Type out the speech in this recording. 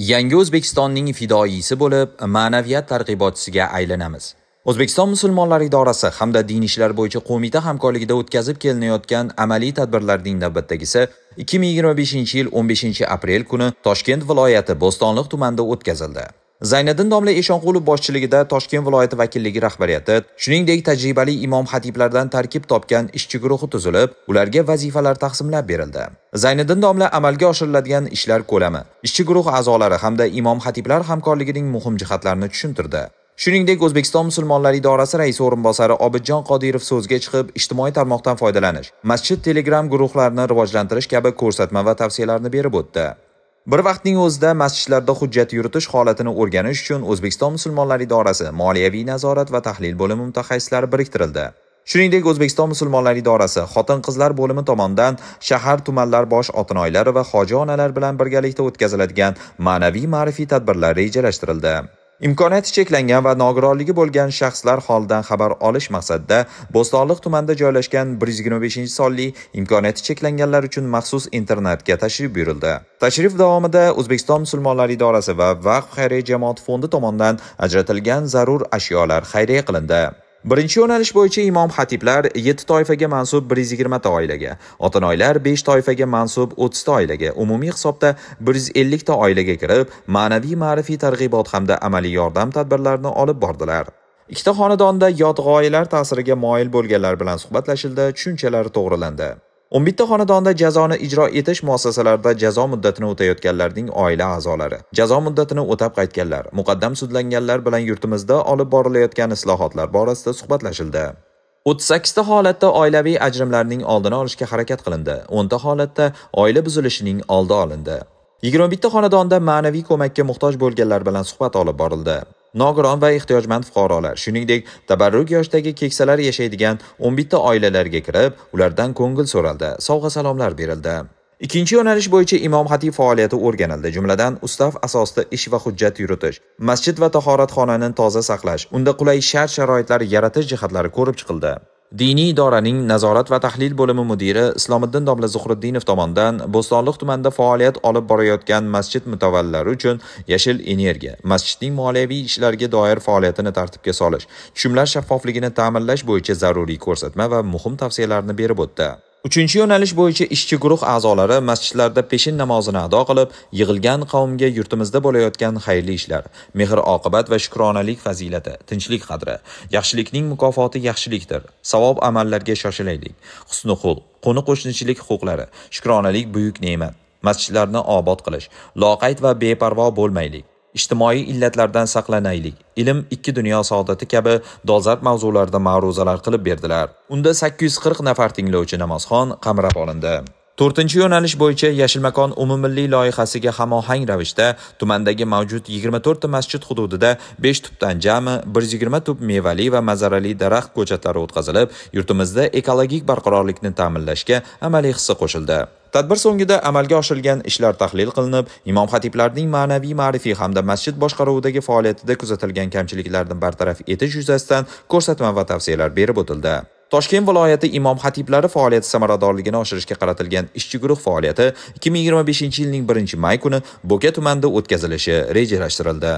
Yangi O'zbekistonning fidoyisi bo'lib, ma'naviyat targ'ibotchisiga aylanamiz. O'zbekiston musulmonlari idorasi hamda din ishlar bo'yicha qo'mita hamkorligida o'tkazib kelinayotgan amaliy tadbirlarning navbatdagisi 2025-yil 15-aprel kuni Toshkent viloyati Bo'stonliq tumanida o'tkazildi. Zayniddin domla Eshonqulov boshchiligida Toshkent viloyati vakilligi rahbariyati, shuningdek tajribali imom xatiblardan tarkib topgan ishchi guruhi tuzilib, ularga vazifalar taqsimlab berildi. Zayniddin domla amalga oshiriladigan ishlar ko'lami, ishchi guruh a'zolari hamda imom xatiblar hamkorligining muhim jihatlarini tushuntirdi. Shuningdek, O'zbekiston musulmonlari idorasi raisi o'rinbosari Obidjon Qodirov so'zga chiqib, ijtimoiy tarmoqdan foydalanish, masjid Telegram guruhlarini rivojlantirish kabi ko'rsatma va tavsiyalarni berib o'tdi. Bir vaqtning o'zida masjidlarda hujjat yuritish holatini o'rganish uchun O'zbekiston musulmonlari idorasi moliyaviy nazorat va tahlil bo'limi mutaxassislari biriktirildi. Shuningdek, O'zbekiston musulmonlar idorasi xotin-qizlar bo'limi tomonidan shahar, tumanlar bosh otinoylari va hoji onalar bilan birgalikda o'tkaziladigan ma'naviy ma'rifiy tadbirlar rejalashtirildi. Imkoniyati cheklangan va nogironligi bo'lgan shaxslar holidan xabar olish maqsadida Bo'stonliq tumanida joylashgan 125-sonli imkoniyati cheklanganlar uchun maxsus internatga tashrif buyurildi. Tashrif davomida O'zbekiston musulmonlari idorasi va Vaqf xayriya jamoat fondi tomonidan ajratilgan zarur ashyolar xayriya qilindi. Birinchi yo'nalish bo'yicha imom xatiblar 7 toifaga mansub 120 ta oilaga, otinoylar 5 toifaga mansub 30 ta oilaga, umumiy hisobda 150 ta oilaga kirib, ma'naviy ma'rifiy targ'ibot hamda amaliy yordam tadbirlarini olib bordilar. Ikkita xonadonda yot g'oyalar ta'siriga moyil bo'lganlar bilan suhbatlashildi, tushunchalar to'g'rilandi. 11 ta xonadonda jazoni ijro etish muassasalarida jazo muddatini o'tayotganlarning oila a'zolari, jazo muddatini o'tab qaytganlar, muqaddam sudlanganlar bilan yurtimizda olib borilayotgan islohotlar borasida suhbatlashildi. 38 ta holatda oilaviy ajrimlarning oldini olishga harakat qilindi. 10 ta holatda oila buzilishining oldi olindi. 21 ta xonadonda ma'naviy ko'makka muhtoj bo'lganlar bilan suhbat olib borildi. Nogiron va ehtiyojmand fuqarolar, shuningdek, tabarruk yoshdagi keksalar yashaydigan 11 ta oilalarga kirib, ulardan ko'ngil so'raldi, sovg'a-salomlar berildi. Ikkinchi yo'nalish bo'yicha imom xatib faoliyati o'rganildi, jumladan ustav asosida ish va hujjat yuritish, masjid va tahoratxonani toza saqlash, unda qulay shart-sharoitlar yaratish jihatlari ko'rib chiqildi. Diniy idoraning nazorat va tahlil bo'limi mudiri Islomiddin domla Zuhriddinov tomonidan Bo'stonliq tumanida faoliyat olib borayotgan masjid mutavvallilari uchun yashil energiya, masjidning moliyaviy ishlarga doir faoliyatini tartibga solish, tushumlar shaffofligini ta'minlash bo'yicha zaruriy ko'rsatma va muhim tavsiyalarni berib o'tdi. Uchinchi yo'nalish bo'yicha ishchi guruh a'zolari masjidlarda peshin namozini ado qilib, yig'ilgan qavmga yurtimizda bo'layotgan xayrli ishlar, mehr-oqibat va shukronalik fazilati, tinchlik qadri, yaxshilikning mukofoti yaxshilikdir, savob amallarga shoshilaylik, husnul xulq, qo'ni-qo'shnichilik huquqlari, shukronalik buyuk ne'mat, masjidlarni obod qilish, loqayd va beparvo bo'lmaylik, ijtimoiy illatlardan saqlanaylik, ilm ikki dunyo saodati kabi dolzarb mavzularda ma'ruzalar qilib berdilar. Unda 840 nafar tinglovchi namozxon qamrab olindi. 4-yo'nalish bo'yicha Yashil makon umummilliy loyihasiga hamohang ravishda tumandagi mavjud 24 ta masjid hududida 5 tubdan jami 120 tub mevali va mazarali daraxt ko'chatlari o'tkazilib, yurtimizda ekologik barqarorlikni ta'minlashga amaliy hissa qo'shildi. Tadbir so'ngida amalga oshirilgan ishlar tahlil qilinib, imom xatiblarning ma'naviy ma'rifiy hamda masjid boshqaruvidagi faoliyatida kuzatilgan kamchiliklarni bartaraf etish yuzasidan ko'rsatma va tavsiyalar berib o'tildi. Toshkent viloyati imom xatiblari faoliyati samaradorligini oshirishga qaratilgan ishchi guruh faoliyati 2025-yilning 1-may kuni Bo'ka tumanida o'tkazilishi rejalashtirildi.